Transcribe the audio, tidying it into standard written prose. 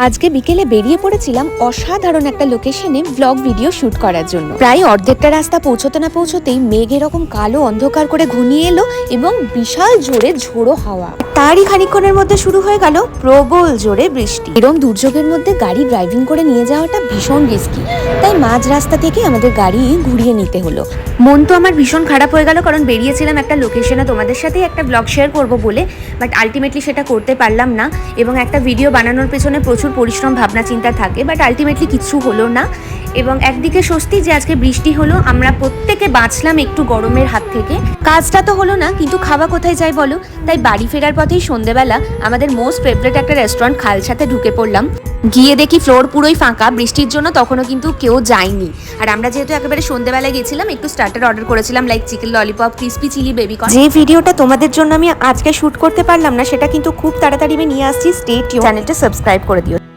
আজকে বিকেলে বেরিয়ে পড়েছিলাম অসাধারণ একটা লোকেশনে ব্লগ ভিডিও শুট করার জন্য। প্রায় অর্ধেকটা রাস্তা পৌঁছতে না পৌঁছতেই মেঘ এরকম কালো অন্ধকার করে ঘনিয়ে এলো এবং বিশাল জোরে ঝোড়ো হাওয়া। তারই খানিকক্ষণের মধ্যে শুরু হয়ে গেল প্রবল জোরে বৃষ্টি। এরকম দুর্যোগের মধ্যে গাড়ি ড্রাইভিং করে নিয়ে যাওয়াটা ভীষণ রিস্কি, তাই মাঝ রাস্তা থেকে আমাদের গাড়ি ঘুরিয়ে নিতে হলো। মন তো আমার ভীষণ খারাপ হয়ে গেল, কারণ বেরিয়েছিলাম একটা লোকেশনে তোমাদের সাথে একটা ব্লগ শেয়ার করব বলে, বাট আলটিমেটলি সেটা করতে পারলাম না। এবং একটা ভিডিও বানানোর পেছনে প্রচুর পরিশ্রম ভাবনা চিন্তা থাকে, বাট আলটিমেটলি কিছু হলো না। এবং একদিকে স্বস্তি যে আজকে বৃষ্টি হলো, আমরা প্রত্যেকে বাঁচলাম একটু গরমের হাত থেকে। কাজটা তো হলো না, কিন্তু খাওয়া কোথায় যাই বলো? তাই বাড়ি ফেরার পথেই সন্ধ্যেবেলা আমাদের মোস্ট ফেভারিট একটা রেস্টুরেন্ট খালসাতে ঢুকে পড়লাম। গিয়ে দেখি ফ্লোর পুরোই ফাঁকা, বৃষ্টির জন্য তখনও কিন্তু কেউ যায়নি। আর আমরা যেহেতু একেবারে সন্ধ্যেবেলায় গেছিলাম, একটু স্টার্টার অর্ডার করেছিলাম, like chicken lollipop, crispy chilli baby corn. যে ভিডিওটা তোমাদের জন্য আমি আজকে শুট করতে পারলাম না, সেটা কিন্তু খুব তাড়াতাড়ি আমি নিয়ে আসছি। স্টে টিউন, চ্যানেলটা সাবস্ক্রাইব করে দিও।